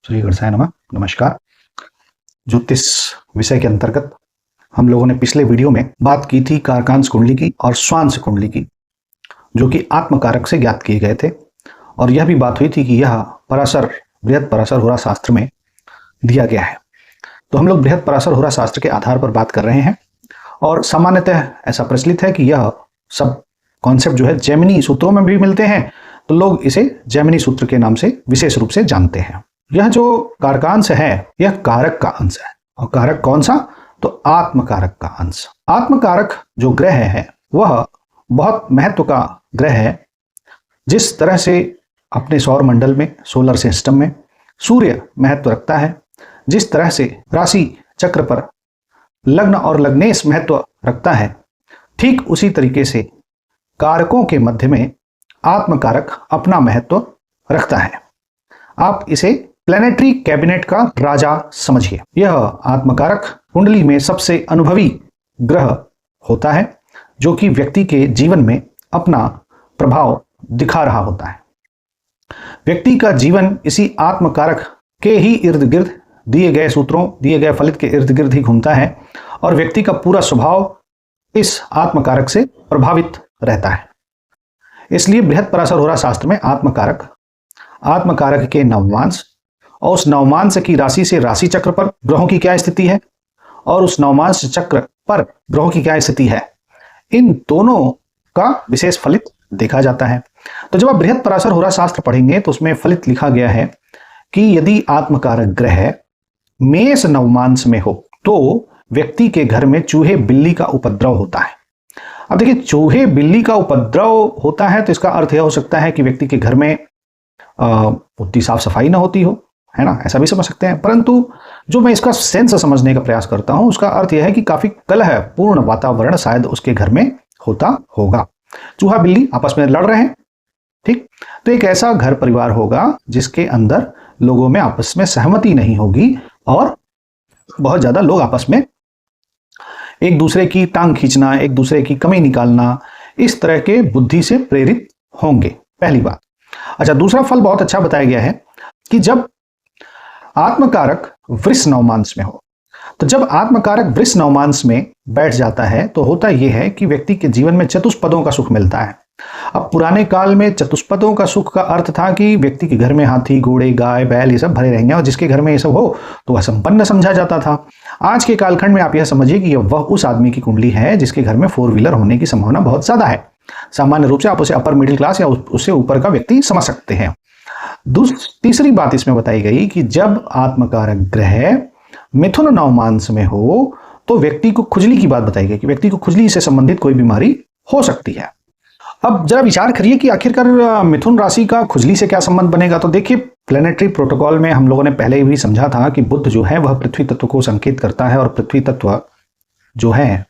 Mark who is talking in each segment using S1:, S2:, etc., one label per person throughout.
S1: श्री गणेशाय नमः। नमस्कार। ज्योतिष विषय के अंतर्गत हम लोगों ने पिछले वीडियो में बात की थी कारकांश कुंडली की और स्वांश कुंडली की, जो कि आत्मकारक से ज्ञात किए गए थे। और यह भी बात हुई थी कि यह पराशर बृहद पराशर होरा शास्त्र में दिया गया है। तो हम लोग बृहद पराशर होरा शास्त्र के आधार पर बात कर रहे हैं और सामान्यतः ऐसा प्रचलित है कि यह सब कॉन्सेप्ट जो है जैमिनी सूत्रों में भी मिलते हैं, तो लोग इसे जैमिनी सूत्र के नाम से विशेष रूप से जानते हैं। यह जो कारकांश है यह कारक का अंश है। और कारक कौन सा? तो आत्मकारक का अंश। आत्मकारक जो ग्रह है वह बहुत महत्व का ग्रह है। जिस तरह से अपने सौर मंडल में, सोलर सिस्टम में सूर्य महत्व रखता है, जिस तरह से राशि चक्र पर लग्न और लग्नेश महत्व रखता है, ठीक उसी तरीके से कारकों के मध्य में आत्मकारक अपना महत्व रखता है। आप इसे प्लैनेटरी कैबिनेट का राजा समझिए। यह आत्मकारक कुंडली में सबसे अनुभवी ग्रह होता है, जो कि व्यक्ति के जीवन में अपना प्रभाव दिखा रहा होता है। व्यक्ति का जीवन इसी आत्मकारक के ही इर्द गिर्द, दिए गए सूत्रों, दिए गए फलित के इर्द गिर्द ही घूमता है और व्यक्ति का पूरा स्वभाव इस आत्मकारक से प्रभावित रहता है। इसलिए बृहद पराशर होरा शास्त्र में आत्मकारक के नवमांश और उस नवमांश की राशि से राशि चक्र पर ग्रहों की क्या स्थिति है और उस नवमांश चक्र पर ग्रहों की क्या स्थिति है, इन दोनों का विशेष फलित देखा जाता है। तो जब आप बृहद पराशर होरा शास्त्र पढ़ेंगे तो उसमें फलित लिखा गया है कि यदि आत्मकारक ग्रह मेष नवमांश में हो तो व्यक्ति के घर में चूहे बिल्ली का उपद्रव होता है। अब देखिए, चूहे बिल्ली का उपद्रव होता है तो इसका अर्थ यह हो सकता है कि व्यक्ति के घर में उतनी साफ सफाई ना होती हो, है ना, ऐसा भी समझ सकते हैं। परंतु जो मैं इसका सेंस समझने का प्रयास करता हूं, उसका अर्थ यह है कि काफी कलह पूर्ण वातावरण शायद उसके घर में होता होगा। चूहा बिल्ली आपस में लड़ रहे हैं, ठीक, तो एक ऐसा घर परिवार होगा जिसके अंदर लोगों में आपस में सहमति नहीं होगी और बहुत ज्यादा लोग आपस में एक दूसरे की टांग खींचना, एक दूसरे की कमी निकालना, इस तरह के बुद्धि से प्रेरित होंगे। पहली बात। अच्छा, दूसरा फल बहुत अच्छा बताया गया है कि जब आत्मकारक वृष नवमांश में हो, तो जब आत्मकारक वृष नवमांश में बैठ जाता है तो होता यह है कि व्यक्ति के जीवन में चतुष्पदों का सुख मिलता है। अब पुराने काल में चतुष्पदों का सुख का अर्थ था कि व्यक्ति के घर में हाथी, घोड़े, गाय, बैल ये सब भरे रहेंगे और जिसके घर में ये सब हो तो वह संपन्न समझा जाता था। आज के कालखंड में आप यह समझिए कि वह उस आदमी की कुंडली है जिसके घर में 4 व्हीलर होने की संभावना बहुत ज्यादा है। सामान्य रूप से आप उसे अपर मिडिल क्लास या उससे ऊपर का व्यक्ति समझ सकते हैं। तीसरी बात इसमें बताई गई कि जब आत्मकारक ग्रह मिथुन नवमांश में हो तो व्यक्ति को खुजली की बात बताई गई कि व्यक्ति को खुजली से संबंधित कोई बीमारी हो सकती है। अब जरा विचार करिए कि आखिरकार मिथुन राशि का खुजली से क्या संबंध बनेगा। तो देखिए, प्लैनेटरी प्रोटोकॉल में हम लोगों ने पहले भी समझा था कि बुध जो है वह पृथ्वी तत्व को संकेत करता है और पृथ्वी तत्व जो है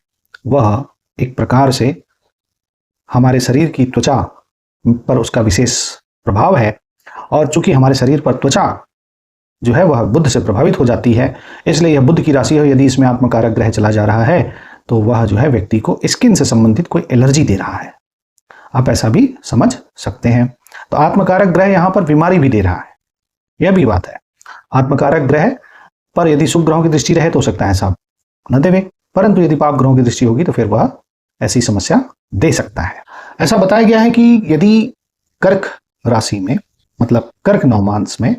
S1: वह एक प्रकार से हमारे शरीर की त्वचा पर उसका विशेष प्रभाव है। और चूंकि हमारे शरीर पर त्वचा जो है वह बुध से प्रभावित हो जाती है, इसलिए यह बुध की राशि है। यदि इसमें आत्मकारक ग्रह चला जा रहा है तो वह जो है व्यक्ति को स्किन से संबंधित कोई एलर्जी दे रहा है। आप ऐसा भी समझ सकते हैं। तो आत्मकारक ग्रह यहां पर बीमारी भी दे रहा है, यह भी बात है। आत्मकारक ग्रह पर यदि शुभ ग्रहों की दृष्टि रहे तो हो सकता है ऐसा न देवे, परंतु यदि पाप ग्रहों की दृष्टि होगी तो फिर वह ऐसी समस्या दे सकता है। ऐसा बताया गया है कि यदि कर्क राशि में, मतलब कर्क नवमांश में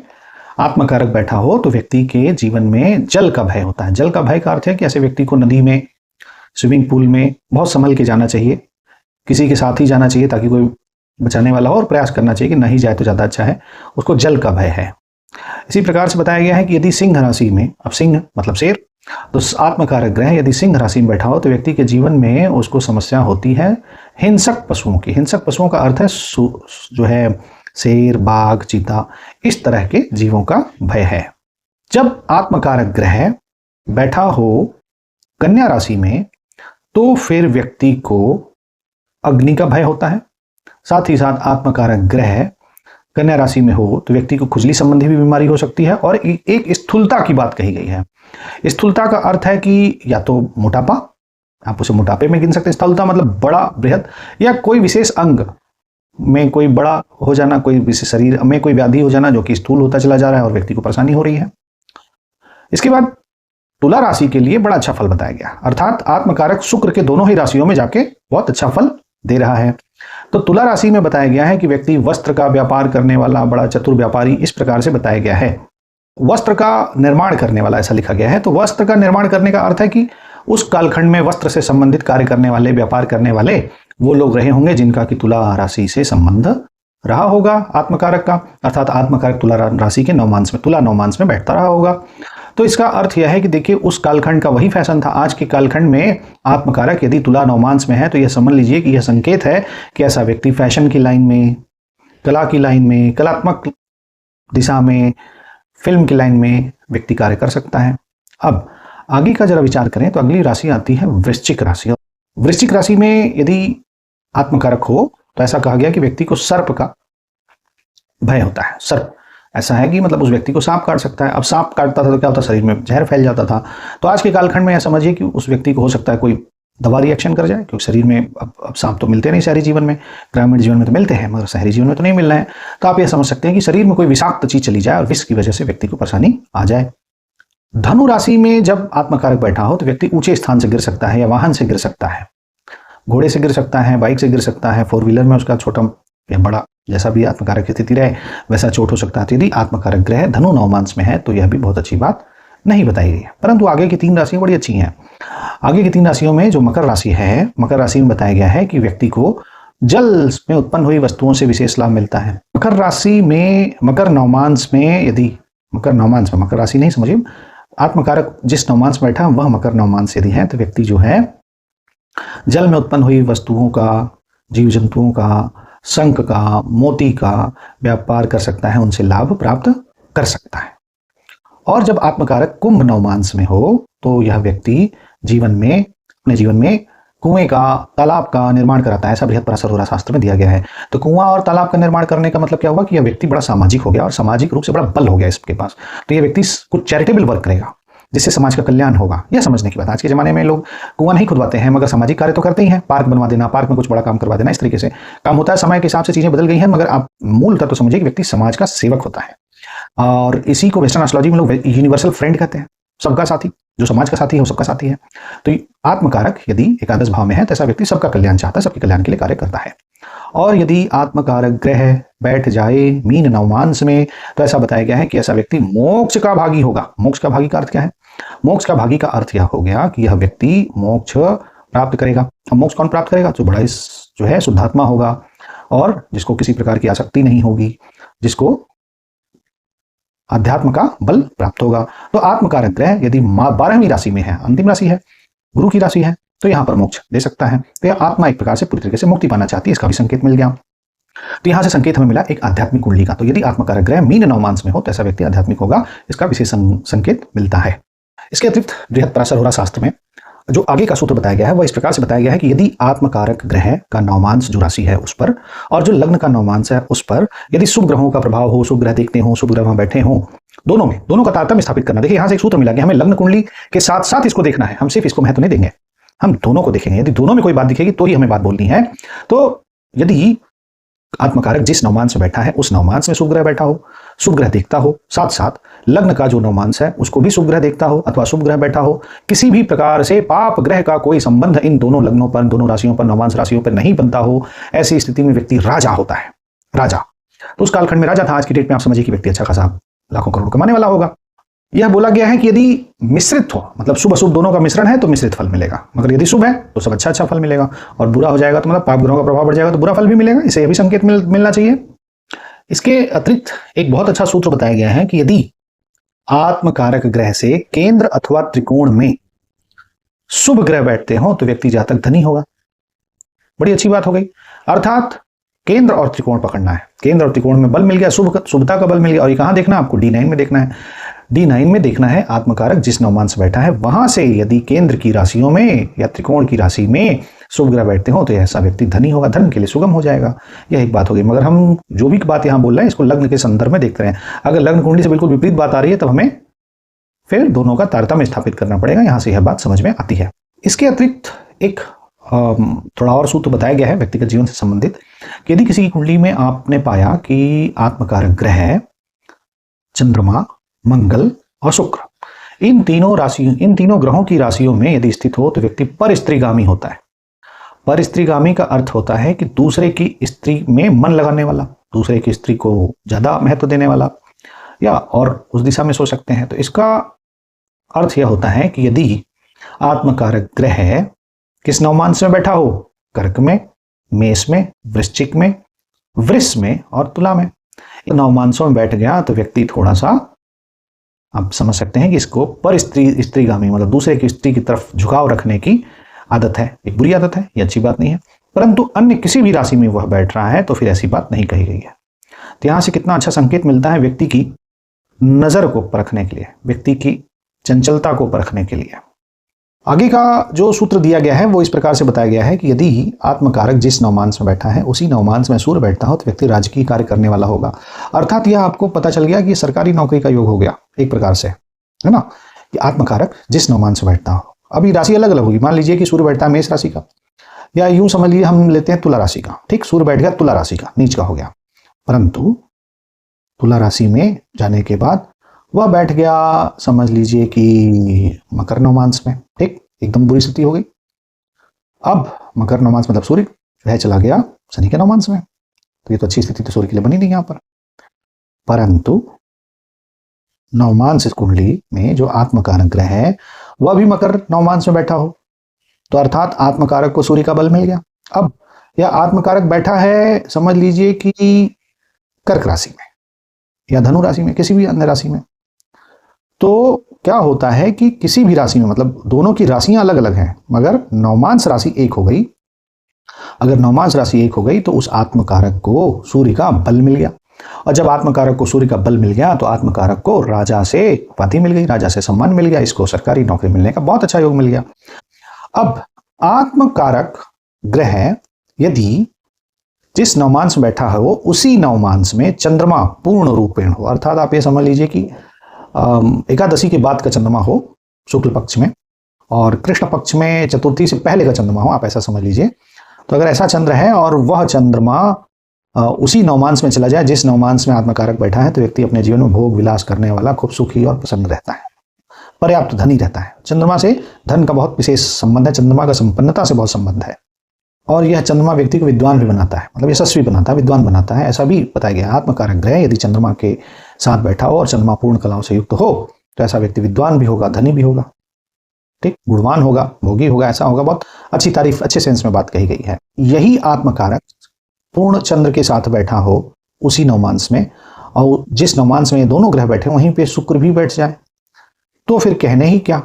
S1: आत्मकारक बैठा हो तो व्यक्ति के जीवन में जल का भय होता है। जल का भय का अर्थ है कि ऐसे व्यक्ति को नदी में, स्विमिंग पूल में बहुत संभल के जाना चाहिए, किसी के साथ ही जाना चाहिए ताकि कोई बचाने वाला हो, और प्रयास करना चाहिए कि नहीं जाए तो ज्यादा अच्छा है। उसको जल का भय है। इसी प्रकार से बताया गया है कि यदि सिंह राशि में, अब सिंह मतलब शेर, तो आत्मकारक ग्रह यदि सिंह राशि में बैठा हो तो व्यक्ति के जीवन में उसको समस्या होती है हिंसक पशुओं की। हिंसक पशुओं का अर्थ है जो है शेर, बाघ, चीता, इस तरह के जीवों का भय है। जब आत्मकारक ग्रह बैठा हो कन्या राशि में तो फिर व्यक्ति को अग्नि का भय होता है। साथ ही साथ आत्मकारक ग्रह कन्या राशि में हो तो व्यक्ति को खुजली संबंधी भी बीमारी हो सकती है। और एक स्थूलता की बात कही गई है। स्थूलता का अर्थ है कि या तो मोटापा, आप उसे मोटापे में गिन सकते हैं। स्थूलता मतलब बड़ा, बृहद, या कोई विशेष अंग में कोई बड़ा हो जाना, कोई विशेष शरीर में कोई व्याधि हो जाना जो कि स्थूल होता चला जा रहा है और व्यक्ति को परेशानी हो रही है। इसके बाद तुला राशि के लिए बड़ा अच्छा फल बताया गया, अर्थात आत्मकारक शुक्र के दोनों ही राशियों में जाके बहुत अच्छा फल दे रहा है। तो तुला राशि में बताया गया है कि व्यक्ति वस्त्र का व्यापार करने वाला बड़ा चतुर व्यापारी, इस प्रकार से बताया गया है। वस्त्र का निर्माण करने वाला ऐसा लिखा गया है। तो वस्त्र का निर्माण करने का अर्थ है कि उस कालखंड में वस्त्र से संबंधित कार्य करने वाले, व्यापार करने वाले वो लोग रहे होंगे जिनका कि तुला राशि से संबंध रहा होगा आत्मकारक का, अर्थात आत्मकारक तुला राशि के नवमांश में, तुला नवमांश में बैठता रहा होगा। तो इसका अर्थ यह है कि देखिए उस कालखंड का वही फैशन था। आज के कालखंड में आत्मकारक यदि तुला नवमांश में है तो यह समझ लीजिए कि यह संकेत है कि ऐसा व्यक्ति फैशन की लाइन में, कला की लाइन में, कलात्मक दिशा में, फिल्म की लाइन में व्यक्ति कार्य कर सकता है। अब आगे का जरा विचार करें तो अगली राशि आती है वृश्चिक राशि। वृश्चिक राशि में यदि आत्मकारक हो तो ऐसा कहा गया कि व्यक्ति को सर्प का भय होता है। सर्प ऐसा है कि मतलब उस व्यक्ति को सांप काट सकता है। अब सांप काटता था तो क्या होता, शरीर में जहर फैल जाता था। तो आज के कालखंड में यह समझिए कि उस व्यक्ति को हो सकता है कोई दवा रिएक्शन कर जाए, क्योंकि शरीर में अब सांप तो मिलते नहीं शहरी जीवन में, ग्रामीण जीवन में तो मिलते हैं मगर शहरी जीवन में तो नहीं मिल रहे हैं। तो आप यह समझ सकते हैं कि शरीर में कोई विषाक्त चीज चली जाए और विष की वजह से व्यक्ति को परेशानी आ जाए। धनु राशि में जब आत्मकारक बैठा हो तो व्यक्ति ऊंचे स्थान से गिर सकता है या वाहन से गिर सकता है, घोड़े से गिर सकता है, बाइक से गिर सकता है, 4 व्हीलर में उसका छोटा या बड़ा जैसा भी आत्मकारक की स्थिति रहे वैसा चोट हो सकता है। तो यदि आत्मकारक ग्रह धनु नवमांश में है तो यह भी बहुत अच्छी बात नहीं बताई गई है। परंतु आगे की 3 राशियां बड़ी अच्छी हैं। आगे की 3 राशियों में जो मकर राशि है, मकर राशि में बताया गया है कि व्यक्ति को जल में उत्पन्न हुई वस्तुओं से विशेष लाभ मिलता है। मकर राशि में, मकर नवमांश में, यदि मकर नवमांश में, मकर राशि नहीं समझिए, आत्मकारक जिस नवमांश में बैठा वह मकर नवमांश यदि है तो व्यक्ति जो है जल में उत्पन्न हुई वस्तुओं का, जीव जंतुओं का, शंख का, मोती का व्यापार कर सकता है, उनसे लाभ प्राप्त कर सकता है। और जब आत्मकारक कुंभ नवमांश में हो तो यह व्यक्ति जीवन में, अपने जीवन में कुएं का, तालाब का निर्माण कराता है। ऐसा बृहत्पराशर होरा शास्त्र में दिया गया है। तो कुआं और तालाब का निर्माण करने का मतलब क्या हुआ कि यह व्यक्ति बड़ा सामाजिक हो गया और सामाजिक रूप से बड़ा बल हो गया इसके पास। तो यह व्यक्ति कुछ चैरिटेबल वर्क करेगा जिससे समाज का कल्याण होगा। यह समझने की बात। आज के जमाने में लोग कुआं नहीं खुदवाते हैं मगर सामाजिक कार्य तो करते ही हैं। पार्क बनवा देना, पार्क में कुछ बड़ा काम करवा देना, इस तरीके से काम होता है। समय के हिसाब से चीजें बदल गई हैं मगर आप मूल तत्व तो समझिए कि व्यक्ति समाज का सेवक होता है। और इसी को वेस्टर्न एस्ट्रोलॉजी में लोग यूनिवर्सल फ्रेंड कहते हैं, सबका साथी। जो समाज का साथी है वो सबका साथी है। तो आत्मकारक यदि एकादश भाव में है तो ऐसा व्यक्ति सबका कल्याण चाहता है, सबके कल्याण के लिए कार्य करता है। और यदि आत्मकारक ग्रह बैठ जाए मीन नवमांश में तो ऐसा बताया गया है कि ऐसा व्यक्ति मोक्ष का भागी होगा। मोक्ष का भागी का अर्थ क्या है? मोक्ष का भागी का अर्थ यह हो गया कि यह व्यक्ति मोक्ष प्राप्त करेगा। अब मोक्ष कौन प्राप्त करेगा? जो बड़ा जो है शुद्धात्मा होगा और जिसको किसी प्रकार की आसक्ति नहीं होगी, जिसको अध्यात्म का बल प्राप्त होगा। तो आत्मकारक ग्रह यदि 12वीं राशि में है, अंतिम राशि है, गुरु की राशि है, तो यहां पर मोक्ष दे सकता है। तो यह आत्मा एक प्रकार से पूरी तरीके से मुक्ति पाना चाहती है, इसका भी संकेत मिल गया। तो यहां से संकेत हमें मिला एक आध्यात्मिक कुंडली का। तो यदि आत्मकारक ग्रह मीन नवमांश में हो तो ऐसा व्यक्ति आध्यात्मिक होगा, इसका विशेष संकेत मिलता है। इसके अतिरिक्त बृहत्पराशर होरा शास्त्र में जो आगे का सूत्र बताया गया है वह इस प्रकार से बताया गया है कि यदि आत्मकारक ग्रह का नवमांश जो राशि है उस पर और जो लग्न का नवमांश है उस पर यदि शुभ ग्रहों का प्रभाव हो, शुभ ग्रह देखते हो, शुभ ग्रह वहां बैठे हो, दोनों का तारतम्य स्थापित करना। देखिए यहां से एक सूत्र मिला कि हमें लग्न कुंडली के साथ साथ इसको देखना है, हम सिर्फ इसको महत्व नहीं देंगे, हम दोनों को देखेंगे। यदि दोनों में कोई बात दिखेगी तो ही हमें बात बोलनी है। तो यदि आत्मकारक जिस नवमांश में बैठा है उस नवमांश में शुभ ग्रह बैठा हो, शुभ ग्रह देखता हो, साथ साथ लग्न का जो नवमांश है उसको भी शुभ ग्रह देखता हो अथवा शुभ ग्रह बैठा हो, किसी भी प्रकार से पाप ग्रह का कोई संबंध इन दोनों लग्नों पर, दोनों राशियों पर, नवमांश राशियों पर नहीं बनता हो, ऐसी स्थिति में व्यक्ति राजा होता है। राजा तो उस कालखंड में राजा था। आज की डेट में आप समझिए कि व्यक्ति अच्छा खासा लाखों करोड़ कमाने वाला होगा। यह बोला गया है कि यदि मिश्रित हो, मतलब शुभ अशुभ दोनों का मिश्रण है तो मिश्रित फल मिलेगा, मगर यदि शुभ है तो सब अच्छा फल मिलेगा और बुरा हो जाएगा तो मतलब पाप ग्रहों का प्रभाव बढ़ जाएगा तो बुरा फल भी मिलेगा। इसे यह भी संकेत मिलना चाहिए। इसके अतिरिक्त एक बहुत अच्छा सूत्र बताया गया है कि यदि आत्मकारक ग्रह से केंद्र अथवा त्रिकोण में शुभ ग्रह बैठते हो तो व्यक्ति जातक धनी होगा। बड़ी अच्छी बात हो गई। अर्थात केंद्र और त्रिकोण पकड़ना है, केंद्र और त्रिकोण में बल मिल गया, शुभता का बल मिल गया। और ये कहां देखना है आपको? D9 में देखना है। D9 में देखना है आत्मकारक जिस नवमांश बैठा है वहां से यदि केंद्र की राशियों में या त्रिकोण की राशि में शुभ ग्रह बैठते हो तो ऐसा व्यक्ति धनी होगा, धन के लिए सुगम हो जाएगा। यह एक बात होगी। मगर हम जो भी बात यहां बोल रहे हैं इसको लग्न के संदर्भ में देखते हैं। अगर लग्न कुंडली से बिल्कुल विपरीत बात आ रही है तब हमें फिर दोनों का तारतम्य स्थापित करना पड़ेगा। यहां से यह बात समझ में आती है। इसके अतिरिक्त एक थोड़ा और सूत्र बताया गया है व्यक्तिगत जीवन से संबंधित कि यदि किसी की कुंडली में आपने पाया कि आत्मकारक ग्रह चंद्रमा, मंगल और शुक्र इन तीनों ग्रहों की राशियों में यदि स्थित हो तो व्यक्ति परस्त्रीगामी होता है। परस्त्रीगामी का अर्थ होता है कि दूसरे की स्त्री में मन लगाने वाला, दूसरे की स्त्री को ज्यादा महत्व देने वाला, या और उस दिशा में सोच सकते हैं। तो इसका अर्थ यह होता है कि यदि आत्मकारक ग्रह किस नवमांश में बैठा हो, कर्क में, मेष में, वृश्चिक में, वृष में और तुला में, इन नवमांशों में बैठ गया तो व्यक्ति थोड़ा सा, आप समझ सकते हैं कि इसको स्त्रीगामी मतलब दूसरे की स्त्री की तरफ झुकाव रखने की आदत है। एक बुरी आदत है, ये अच्छी बात नहीं है। परंतु अन्य किसी भी राशि में वह बैठ रहा है तो फिर ऐसी बात नहीं कही गई है। तो यहां से कितना अच्छा संकेत मिलता है व्यक्ति की नजर को परखने के लिए, व्यक्ति की चंचलता को परखने के लिए। आगे का जो सूत्र दिया गया है वो इस प्रकार से बताया गया है कि यदि आत्मकारक जिस नवमांश में बैठा है उसी नवमांश में सूर्य बैठता हो तो व्यक्ति राजकीय कार्य करने वाला होगा। अर्थात यह आपको पता चल गया कि सरकारी नौकरी का योग हो गया एक प्रकार से, है ना, कि आत्मकारक जिस नवमांश में बैठता हो। अभी राशि अलग अलग होगी, मान लीजिए कि सूर्य बैठता है मेष राशि का, या यूं समझ लीजिए हम लेते हैं तुला राशि का, ठीक, सूर्य बैठ गया तुला राशि का, नीच का हो गया। परंतु तुला राशि में जाने के बाद वह बैठ गया समझ लीजिए कि मकर नवमांश में, ठीक, एकदम बुरी स्थिति हो गई। अब मकर नवमांश मतलब सूर्य वह चला गया शनि के नवमांश में, तो ये तो अच्छी स्थिति तो सूर्य के लिए बनी नहीं यहां पर। परंतु नवमांश कुंडली में जो आत्मकारक ग्रह है वह भी मकर नवमांश में बैठा हो तो अर्थात आत्मकारक को सूर्य का बल मिल गया। अब यह आत्मकारक बैठा है समझ लीजिए कि कर्क राशि में या धनु राशि में, किसी भी अन्य राशि में, तो क्या होता है कि किसी भी राशि में, मतलब दोनों की राशियां अलग अलग हैं मगर नवमांश राशि एक हो गई। अगर नवमांश राशि एक हो गई तो उस आत्मकारक को सूर्य का बल मिल गया, और जब आत्मकारक को सूर्य का बल मिल गया तो आत्मकारक को राजा से उपाधि मिल गई, राजा से सम्मान मिल गया, इसको सरकारी नौकरी मिलने का बहुत अच्छा योग मिल गया। अब आत्मकारक ग्रह यदि जिस नवमांश में बैठा है वो उसी नवमांश में चंद्रमा पूर्ण रूपेण हो, अर्थात आप ये समझ लीजिए कि एकादशी के बाद का चंद्रमा हो शुक्ल पक्ष में और कृष्ण पक्ष में चतुर्थी से पहले का चंद्रमा हो, आप ऐसा समझ लीजिए। तो अगर ऐसा चंद्र है और वह चंद्रमा उसी नवमांश में चला जाए जिस नवमांश में आत्मकारक बैठा है तो व्यक्ति अपने जीवन में भोग विलास करने वाला खूब सुखी और प्रसन्न रहता है, पर्याप्त धनी रहता है। चंद्रमा से धन का बहुत विशेष संबंध है, चंद्रमा का संपन्नता से बहुत संबंध है, और यह चंद्रमा व्यक्ति को विद्वान भी बनाता है, मतलब यशस्वी बनाता है, विद्वान बनाता है, ऐसा भी बताया गया। आत्मकारक ग्रह यदि चंद्रमा के साथ बैठा हो और चंद्रमा पूर्ण कलाओं से युक्त हो तो ऐसा व्यक्ति विद्वान भी होगा, धनी भी होगा, ठीक, गुणवान होगा, भोगी होगा, ऐसा होगा। बहुत अच्छी तारीफ, अच्छे सेंस में बात कही गई है। यही आत्मकारक पूर्ण चंद्र के साथ बैठा हो उसी नवमांश में, और जिस नवमांश में ये दोनों ग्रह बैठे वहीं पे शुक्र भी बैठ जाए तो फिर कहने ही क्या,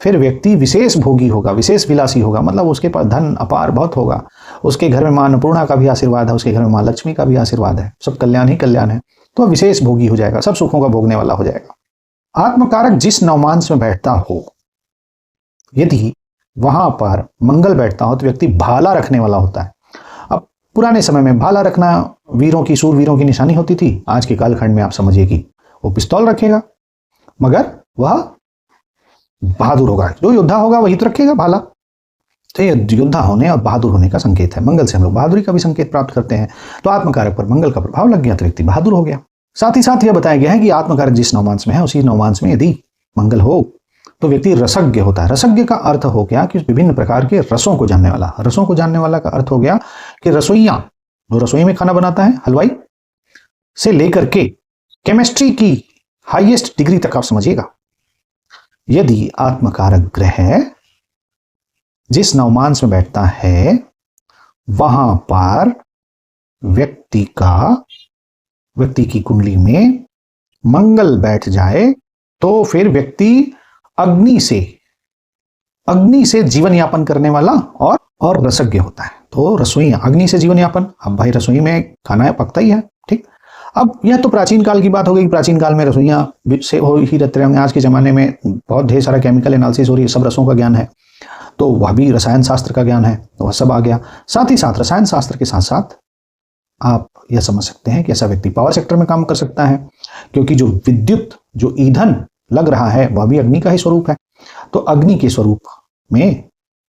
S1: फिर व्यक्ति विशेष भोगी होगा, विशेष विलासी होगा, मतलब उसके पास धन अपार बहुत होगा, उसके घर में मां अन्नपूर्णा का भी आशीर्वाद है, उसके घर में मां लक्ष्मी का भी आशीर्वाद है, सब कल्याण ही कल्याण है, तो विशेष भोगी हो जाएगा, सब सुखों का भोगने वाला हो जाएगा। आत्मकारक जिस नवमांश में बैठता हो यदि वहां पर मंगल बैठता हो तो व्यक्ति भाला रखने वाला होता है। अब पुराने समय में भाला रखना वीरों की, सूरवीरों की निशानी होती थी। आज के कालखंड में आप समझिए कि वो पिस्तौल रखेगा मगर वह बहादुर होगा, जो योद्धा होगा वही तो रखेगा भाला। तो ये योद्धा होने और बहादुर होने का संकेत है। मंगल से हम लोग बहादुरी का भी संकेत प्राप्त करते हैं, तो आत्मकारक पर मंगल का प्रभाव लग गया तो व्यक्ति बहादुर हो गया। साथ ही साथ यह बताया गया है कि आत्मकारक जिस नवमांश में है उसी नवमांश में यदि मंगल हो तो व्यक्ति रसज्ञ होता है। रसज्ञ का अर्थ हो गया कि विभिन्न प्रकार के रसों को जानने वाला। रसों को जानने वाला का अर्थ हो गया कि रसोइया, जो रसोई में खाना बनाता है, हलवाई से लेकर के केमिस्ट्री की हाईएस्ट डिग्री तक आप समझिएगा। यदि आत्मकारक ग्रह जिस नवमांश में बैठता है वहां पर व्यक्ति की कुंडली में मंगल बैठ जाए तो फिर व्यक्ति अग्नि से जीवन यापन करने वाला और रसज्ञ होता है। तो रसोई, अग्नि से जीवन यापन, अब भाई रसोई में खाना पकता ही है, ठीक। अब यह तो प्राचीन काल की बात हो गई, प्राचीन काल में रसोइयां से हो ही रहते होंगे। आज के जमाने में बहुत ढेर सारा केमिकल एनालिसिस हो रही है, सब रसों का ज्ञान है, तो वह भी रसायन शास्त्र का ज्ञान है, तो वह सब आ गया। साथ ही साथ रसायन शास्त्र के साथ साथ आप यह समझ सकते हैं कि ऐसा व्यक्ति पावर सेक्टर में काम कर सकता है, क्योंकि जो विद्युत, जो ईंधन लग रहा है वह भी अग्नि का ही स्वरूप है। तो अग्नि के स्वरूप में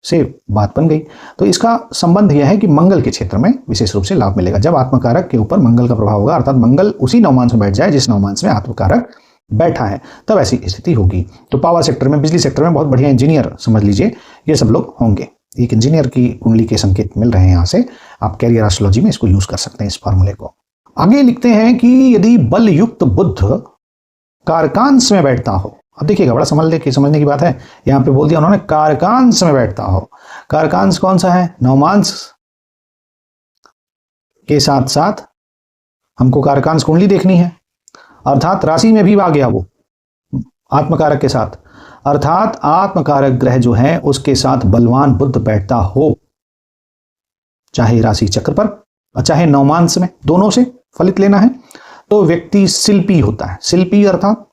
S1: से बात बन गई। तो इसका संबंध यह है कि मंगल के क्षेत्र में विशेष रूप से लाभ मिलेगा। जब आत्मकारक के ऊपर मंगल का प्रभाव होगा, अर्थात मंगल उसी नवमांश में बैठ जाए जिस नवमांश में आत्मकारक बैठा है, तब ऐसी स्थिति होगी। तो पावर सेक्टर में, बिजली सेक्टर में बहुत बढ़िया इंजीनियर समझ लीजिए ये सब लोग होंगे। एक इंजीनियर की कुंडली के संकेत मिल रहे हैं यहाँ से। आप कैरियर एस्ट्रोलॉजी में इसको यूज कर सकते हैं, इस फॉर्मूले को। आगे लिखते हैं कि यदि बल युक्त बुध कारकांश में बैठता हो, अब देखिएगा बड़ा समझने की बात है। यहाँ पे बोल दिया उन्होंने कारकांश में बैठता हो। कारकांश कौन सा है? नवमांश के साथ साथ हमको कारकांश कुंडली देखनी है, अर्थात राशि में भी आ गया वो आत्मकारक के साथ, अर्थात आत्मकारक ग्रह जो है उसके साथ बलवान बुध बैठता हो, चाहे राशि चक्र पर और चाहे नवमांश में, दोनों से फलित लेना है, तो व्यक्ति शिल्पी होता है। शिल्पी अर्थात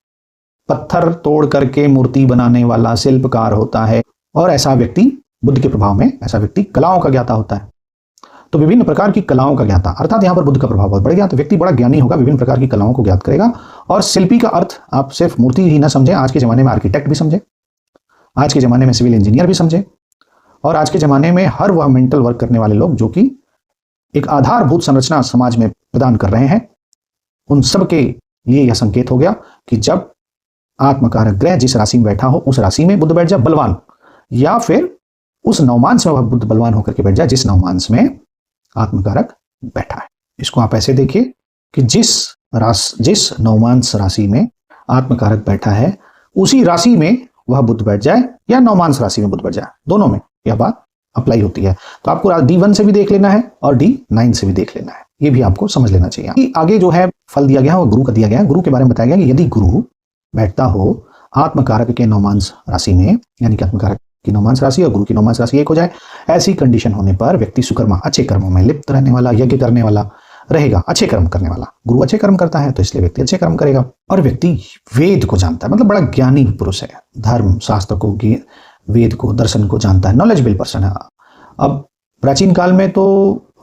S1: पत्थर तोड़ करके मूर्ति बनाने वाला शिल्पकार होता है। और ऐसा व्यक्ति बुद्ध के प्रभाव में, ऐसा व्यक्ति कलाओं का ज्ञाता होता है। तो विभिन्न प्रकार की कलाओं का ज्ञाता, अर्थात यहाँ पर बुद्ध का प्रभाव बहुत बढ़ गया, तो व्यक्ति बड़ा ज्ञानी होगा, विभिन्न प्रकार की कलाओं को ज्ञात करेगा। और शिल्पी का अर्थ आप सिर्फ मूर्ति ही ना समझें, आज के जमाने में आर्किटेक्ट भी समझे, आज के जमाने में सिविल इंजीनियर भी समझे, और आज के जमाने में हर वह मेंटल वर्क करने वाले लोग जो कि एक आधारभूत संरचना समाज में प्रदान कर रहे हैं, उन सब के लिए यह संकेत हो गया कि जब आत्मकारक ग्रह जिस राशि में बैठा हो उस राशि में बुध बैठ जाए बलवान, या फिर उस नवमांश में वह बुध बलवान होकर के बैठ जाए जिस नवमांश में आत्मकारक बैठा है। इसको आप ऐसे देखिए कि जिस नवमांश राशि में आत्मकारक बैठा है उसी राशि में वह बुध बैठ जाए या नवमांश राशि में बुध बैठ जाए, दोनों में यह बात अप्लाई होती है। तो आपको D1 से भी देख लेना है और D9 से भी देख लेना है, ये भी आपको समझ लेना चाहिए। आगे जो है फल दिया गया है वो गुरु का दिया गया है। गुरु के बारे में बताया गया कि यदि गुरु बैठता हो आत्मकारक के नवमांश राशि में, यानी कि आत्मकारक की नवमांश राशि और गुरु की नवमांश राशि एक हो जाए, ऐसी कंडीशन होने पर व्यक्ति सुकर्मा, अच्छे कर्मों में लिप्त रहने वाला, यज्ञ करने वाला रहेगा, अच्छे कर्म करने वाला। गुरु अच्छे कर्म करता है तो इसलिए व्यक्ति अच्छे कर्म करेगा। और व्यक्ति वेद को जानता है, मतलब बड़ा ज्ञानी पुरुष है, धर्म शास्त्र को, वेद को, दर्शन को जानता है, नॉलेजेबल पर्सन है। अब प्राचीन काल में तो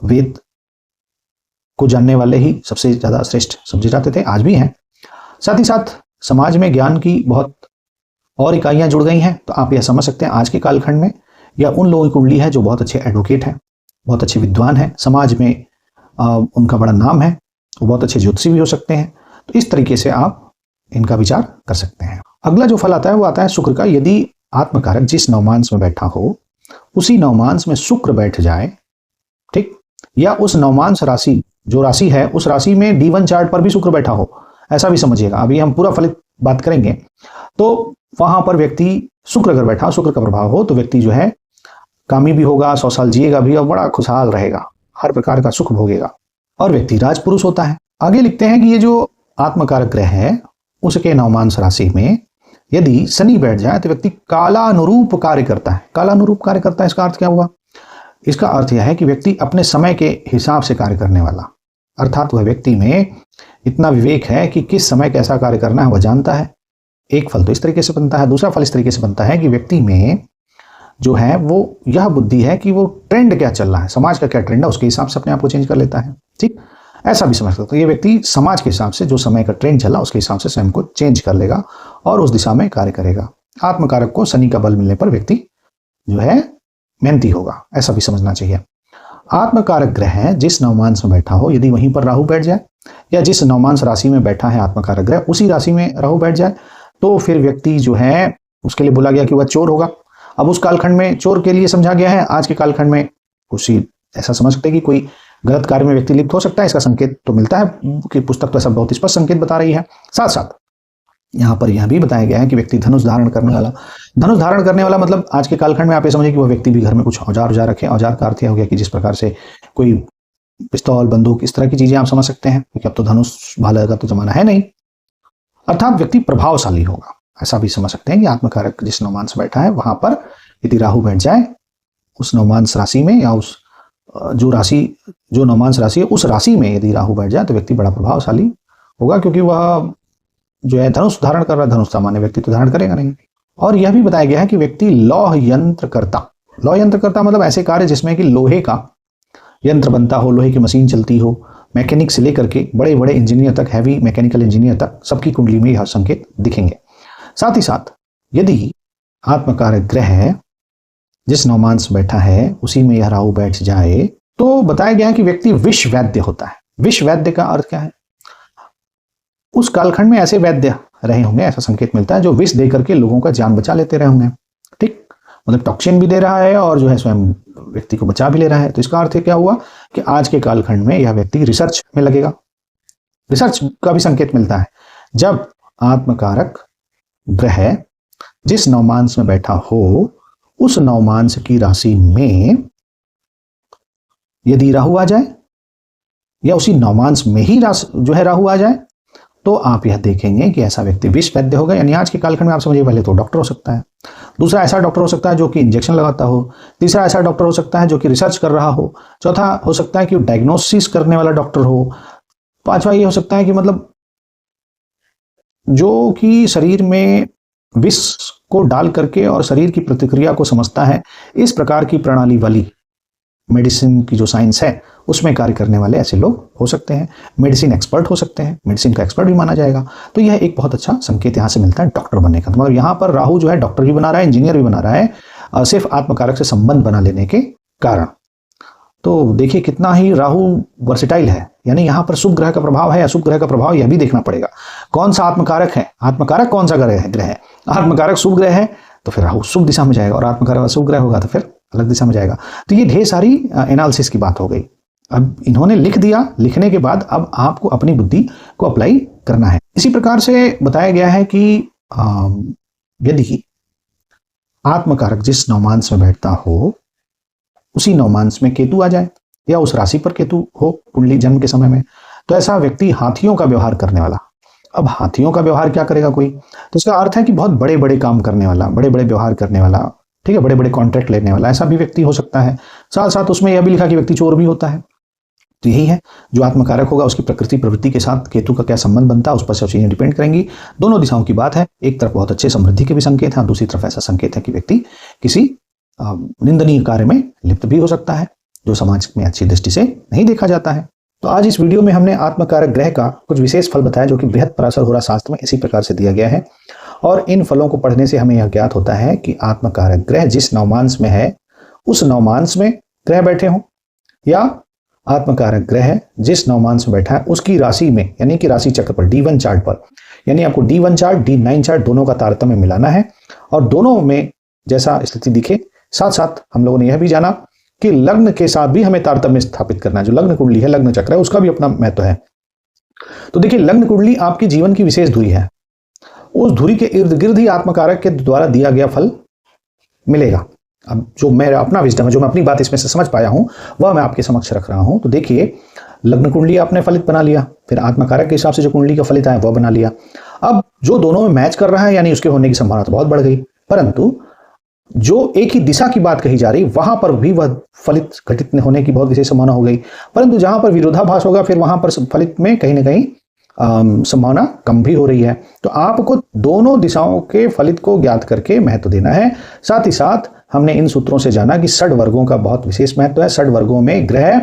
S1: वेद को जानने वाले ही सबसे ज्यादा श्रेष्ठ समझे जाते थे, आज भी हैं। साथ ही साथ समाज में ज्ञान की बहुत और इकाइयां जुड़ गई हैं। तो आप यह समझ सकते हैं आज के कालखंड में या उन लोगों की कुंडली है जो बहुत अच्छे एडवोकेट हैं, बहुत अच्छे विद्वान हैं, समाज में उनका बड़ा नाम है, वो बहुत अच्छे ज्योतिषी भी हो सकते हैं। तो इस तरीके से आप इनका विचार कर सकते हैं। अगला जो फल आता है वो आता है शुक्र का। यदि आत्मकारक जिस नवमांश में बैठा हो उसी नवमांश में शुक्र बैठ जाए, ठीक, या उस नवमांश राशि जो राशि है उस राशि में D1 चार्ट पर भी शुक्र बैठा हो, ऐसा भी समझिएगा। अभी हम पूरा फलित बात करेंगे। तो वहां पर व्यक्ति शुक्र अगर बैठा, शुक्र का प्रभाव हो, तो व्यक्ति जो है कामी भी होगा, 100 साल जिएगा भी और बड़ा खुशहाल रहेगा, हर प्रकार का सुख भोगेगा, और व्यक्ति राजपुरुष होता है। आगे लिखते हैं कि ये जो आत्मकारक ग्रह है उसके नवमांश राशि में यदि शनि बैठ जाए तो व्यक्ति कालानुरूप कार्य करता है। कालानुरूप कार्य करता है, इसका अर्थ क्या हुआ? इसका अर्थ यह है कि व्यक्ति अपने समय के हिसाब से कार्य करने वाला, अर्थात वह व्यक्ति में इतना विवेक है कि किस समय कैसा कार्य करना है वह जानता है। एक फल तो इस तरीके से बनता है। दूसरा फल इस तरीके से बनता है कि व्यक्ति में जो है वो यह बुद्धि है कि वो ट्रेंड क्या चल रहा है, समाज का क्या ट्रेंड है, उसके हिसाब से अपने आप को चेंज कर लेता है। ठीक, ऐसा भी समझ सकते हो। ये व्यक्ति समाज के हिसाब से, जो समय का ट्रेंड चला उसके हिसाब से स्वयं को चेंज कर लेगा और उस दिशा में कार्य करेगा। आत्मकारक को शनि का बल मिलने पर व्यक्ति जो है मेहनती होगा, ऐसा भी समझना चाहिए। आत्मकारक ग्रह जिस नवमांश में बैठा हो, यदि वहीं पर राहु बैठ जाए या जिस नवमांश राशि में बैठा है आत्मकारक ग्रह उसी राशि में राहु बैठ जाए, तो फिर व्यक्ति जो है उसके लिए बोला गया कि वह चोर होगा। अब उस कालखंड में चोर के लिए समझा गया है, आज के कालखंड में कुछ ऐसा समझ सकते हैं कि कोई गलत कार्य में व्यक्ति लिप्त हो सकता है। इसका संकेत तो मिलता है कि पुस्तक तो ऐसा बहुत स्पष्ट संकेत बता रही है। साथ साथ यहाँ पर यह भी बताया गया है कि व्यक्ति धनुष धारण करने वाला, धनुष धारण करने वाला मतलब आज के कालखंड में आप ये समझिए कि वह व्यक्ति भी घर में कुछ औजार रखे। औजार का अर्थ हो गया कि जिस प्रकार से कोई पिस्तौल, बंदूक, इस तरह की चीजें आप समझ सकते हैं, क्योंकि अब तो धनुष भाला का तो जमाना है नहीं। अर्थात व्यक्ति प्रभावशाली होगा, ऐसा भी समझ सकते हैं कि आत्मकारक जिस नवमांश बैठा है वहां पर यदि राहु बैठ जाए उस नवमांश राशि में, या उस जो नवमांश राशि है उस राशि में यदि राहु बैठ जाए तो व्यक्ति बड़ा प्रभावशाली होगा, क्योंकि वह जो है धनुष धारण कर रहा है। धनुष सामान्य व्यक्ति तो धारण करेगा नहीं। और यह भी बताया गया है कि व्यक्ति लौह यंत्र करता मतलब ऐसे कार्य जिसमें कि लोहे का यंत्र बनता हो, लोहे की मशीन चलती हो, मैकेनिक से लेकर के बड़े बड़े इंजीनियर तक, हैवी मैकेनिकल इंजीनियर तक, सबकी कुंडली में यह संकेत दिखेंगे। साथ ही साथ यदि आत्मकारक ग्रह जिस नवमांस बैठा है उसी में यह राहु बैठ जाए तो बताया गया कि व्यक्ति विष वैद्य होता है। विष वैद्य का अर्थ क्या है? उस कालखंड में ऐसे वैद्य रहे होंगे, ऐसा संकेत मिलता है, जो विष दे करके लोगों का जान बचा लेते रहे होंगे। ठीक, मतलब टॉक्सिन भी दे रहा है और जो है स्वयं व्यक्ति को बचा भी ले रहा है। तो इसका अर्थ क्या हुआ कि आज के कालखंड में यह व्यक्ति रिसर्च में लगेगा। रिसर्च का भी संकेत मिलता है। जब आत्मकारक ग्रह जिस नवमांस में बैठा हो उस नवमांस की राशि में यदि राहु आ जाए या उसी नवमांस में ही जो है राहु आ जाए तो आप यह देखेंगे कि ऐसा व्यक्ति विष वैद्य होगा। यानी आज के कालखंड में आप समझिए, पहले तो डॉक्टर हो सकता है, दूसरा ऐसा डॉक्टर हो सकता है जो कि इंजेक्शन लगाता हो, तीसरा ऐसा डॉक्टर हो सकता है जो कि रिसर्च कर रहा हो, चौथा हो सकता है कि डायग्नोसिस करने वाला डॉक्टर हो, पांचवा ये हो सकता है कि मतलब जो कि शरीर में विष को डाल करके और शरीर की प्रतिक्रिया को समझता है, इस प्रकार की प्रणाली वाली मेडिसिन की जो साइंस है उसमें कार्य करने वाले ऐसे लोग हो सकते हैं। मेडिसिन एक्सपर्ट हो सकते हैं, मेडिसिन का एक्सपर्ट भी माना जाएगा। तो यह एक बहुत अच्छा संकेत यहाँ से मिलता है डॉक्टर बनने का। मतलब यहाँ पर राहु जो है डॉक्टर भी बना रहा है, इंजीनियर भी बना रहा है, सिर्फ आत्मकारक से संबंध बना लेने के कारण। तो देखिए कितना ही राहु वर्सेटाइल है। यानी यहाँ पर शुभ ग्रह का प्रभाव है, अशुभ ग्रह का प्रभाव, यह भी देखना पड़ेगा कौन सा आत्मकारक है। आत्मकारक कौन सा ग्रह है? आत्मकारक शुभ ग्रह है तो फिर राहु शुभ दिशा में जाएगा, और आत्मकारक अशुभ ग्रह होगा तो फिर अलग दिशा में जाएगा। तो ये ढेर सारी एनालिसिस की बात हो गई। अब इन्होंने लिख दिया, लिखने के बाद अब आपको अपनी बुद्धि को अप्लाई करना है। इसी प्रकार से बताया गया है कि यदि आत्मकारक जिस नवमांस में बैठता हो उसी नवमांस में केतु आ जाए या उस राशि पर केतु हो कुंडली जन्म के समय में, तो ऐसा व्यक्ति हाथियों का व्यवहार करने वाला। अब हाथियों का व्यवहार क्या करेगा कोई? तो इसका अर्थ है कि बहुत बड़े बड़े काम करने वाला, बड़े बड़े व्यवहार करने वाला, ठीक है, बड़े बड़े कॉन्ट्रैक्ट लेने वाला, ऐसा भी व्यक्ति हो सकता है। साथ साथ उसमें यह भी लिखा कि व्यक्ति चोर भी होता है। तो यही है, जो आत्मकारक होगा उसकी प्रकृति प्रवृत्ति के साथ केतु का क्या संबंध बनता है उस पर सब चीजें डिपेंड करेंगी। दोनों दिशाओं की बात है। एक तरफ बहुत अच्छे समृद्धि के भी संकेत हैं, दूसरी तरफ ऐसा संकेत है कि व्यक्ति किसी निंदनीय कार्य में लिप्त भी हो सकता है जो समाज में अच्छी दृष्टि से नहीं देखा जाता है। तो आज इस वीडियो में हमने आत्मकारक ग्रह का कुछ विशेष फल बताया जो कि बृहत पराशर होरा शास्त्र में इसी प्रकार से दिया गया है। और इन फलों को पढ़ने से हमें यह ज्ञात होता है कि आत्मकारक ग्रह जिस नवमांस में है उस नवमांस में ग्रह बैठे हों, या आत्मकारक ग्रह जिस नवमांस में बैठा है उसकी राशि में, यानी कि राशि चक्र पर D1 चार्ट पर, यानी आपको D1 चार्ट D9 चार्ट दोनों का तारतम्य मिलाना है और दोनों में जैसा स्थिति दिखे। साथ साथ हम लोगों ने यह भी जाना कि लग्न के साथ भी हमें तारतम्य स्थापित करना है। जो लग्न कुंडली है, लग्न चक्र है, उसका भी अपना महत्व है। तो देखिए, लग्न कुंडली आपके जीवन की विशेष धुरी है, उस धुरी के इर्द गिर्द ही आत्मकारक के द्वारा दिया गया फल मिलेगा। अब जो मेरा अपना विजडम है, जो मैं अपनी बात इसमें से समझ पाया हूं, वह मैं आपके समक्ष रख रहा हूं। तो देखिए, लग्न कुंडली आपने फलित बना लिया, फिर आत्मकारक के हिसाब से जो कुंडली का फलित है वह बना लिया। अब जो दोनों में मैच कर रहा है, यानी उसके होने की संभावना तो बहुत बढ़ गई, परंतु जो एक ही दिशा की बात कही जा रही वहां पर भी वह फलित घटित होने की बहुत विशेष संभावना हो गई। परंतु जहां पर विरोधाभास होगा फिर वहां पर फलित में कहीं ना कहीं संभावना कम भी हो रही है। तो आपको दोनों दिशाओं के फलित को ज्ञात करके महत्व देना है। साथ ही साथ हमने इन सूत्रों से जाना कि षड वर्गों का बहुत विशेष महत्व है। षड वर्गों में ग्रह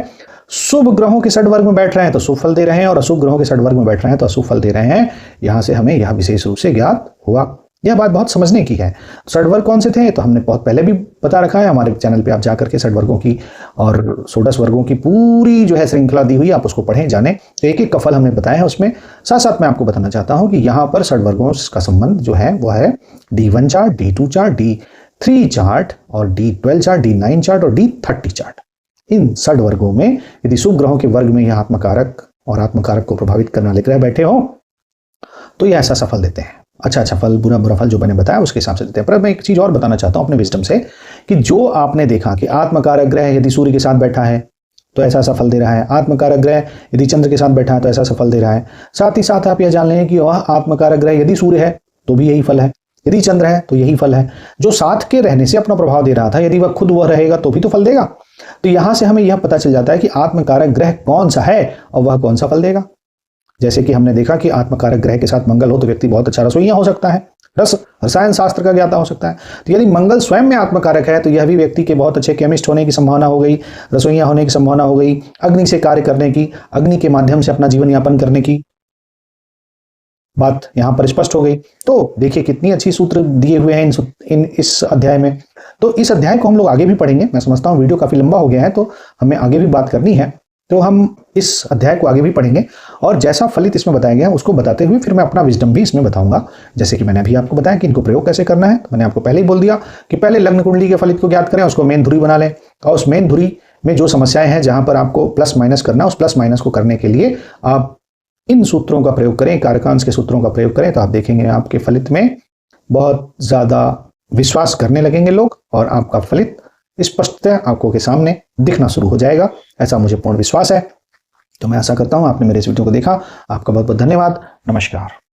S1: शुभ ग्रहों के षड वर्ग में बैठ रहे हैं तो शुभ फल दे रहे हैं, और अशुभ ग्रहों के षड वर्ग में बैठ रहे हैं तो अशुभ फल दे रहे हैं। यहां से हमें यह विशेष रूप से ज्ञात हुआ। यह बात बहुत समझने की है। षड वर्ग कौन से थे तो हमने बहुत पहले भी बता रखा है। हमारे चैनल पे आप जाकर के षड वर्गों की और षोडश वर्गों की पूरी जो है श्रृंखला दी हुई है, आप उसको पढ़ें, जाने। तो एक एक का फल हमने बताया है उसमें। साथ साथ मैं आपको बताना चाहता हूं कि यहाँ पर षड वर्गों का संबंध जो है वह है D1 chart, D2 chart, D3 chart और D12 चार्ट, D9 चार्ट और D30 चार्ट। इन षड वर्गों में यदि शुभ ग्रहों के वर्ग में यह आत्मकारक और आत्मकारक को प्रभावित करने वाले ग्रह बैठे हो तो यह ऐसा सफल देते हैं। अच्छा फल, बुरा फल जो मैंने बताया उसके हिसाब से देते हैं। पर मैं एक चीज और बताना चाहता हूं अपने विजडम से कि जो आपने देखा कि आत्मकारक ग्रह यदि सूर्य के साथ बैठा है तो ऐसा सफल दे रहा है, आत्मकारक ग्रह यदि चंद्र के साथ बैठा है तो ऐसा सफल दे रहा है। साथ ही साथ आप यह जान लें कि वह आत्मकारक ग्रह यदि सूर्य है तो भी यही फल है, यदि चंद्र है तो यही फल है। जो साथ के रहने से अपना प्रभाव दे रहा था, यदि वह खुद वह रहेगा तो भी तो फल देगा। तो यहां से हमें यह पता चल जाता है कि आत्मकारक ग्रह कौन सा है और वह कौन सा फल देगा। जैसे कि हमने देखा कि आत्मकारक ग्रह के साथ मंगल हो तो व्यक्ति बहुत अच्छा रसोइया हो सकता है, रसायन शास्त्र का ज्ञाता हो सकता है। तो यदि मंगल स्वयं में आत्मकारक है तो यह भी व्यक्ति के बहुत अच्छे केमिस्ट होने की संभावना हो गई, रसोइया होने की संभावना हो गई, अग्नि से कार्य करने की, अग्नि के माध्यम से अपना जीवन यापन करने की बात यहां पर स्पष्ट हो गई। तो देखिए कितनी अच्छी सूत्र दिए हुए हैं इस अध्याय में। तो इस अध्याय को हम लोग आगे भी पढ़ेंगे। मैं समझता हूँ वीडियो काफी लंबा हो गया है, तो हमें आगे भी बात करनी है, तो हम इस अध्याय को आगे भी पढ़ेंगे और जैसा फलित इसमें बताया गया उसको बताते हुए फिर मैं अपना विजडम भी इसमें बताऊंगा। जैसे कि मैंने अभी आपको बताया कि इनको प्रयोग कैसे करना है, तो मैंने आपको पहले ही बोल दिया कि पहले लग्न कुंडली के फलित को ज्ञात करें, उसको मेन धुरी बना लें और उस मेन धुरी में जो समस्याएं हैं जहां पर आपको प्लस माइनस करना है, उस प्लस माइनस को करने के लिए आप इन सूत्रों का प्रयोग करें, कारकांश के सूत्रों का प्रयोग करें, तो आप देखेंगे आपके फलित में बहुत ज्यादा विश्वास करने लगेंगे लोग और आपका फलित स्पष्टतः आंखों के सामने दिखना शुरू हो जाएगा। ऐसा मुझे पूर्ण विश्वास है। तो मैं आशा करता हूं आपने मेरे इस वीडियो को देखा। आपका बहुत बहुत धन्यवाद। नमस्कार।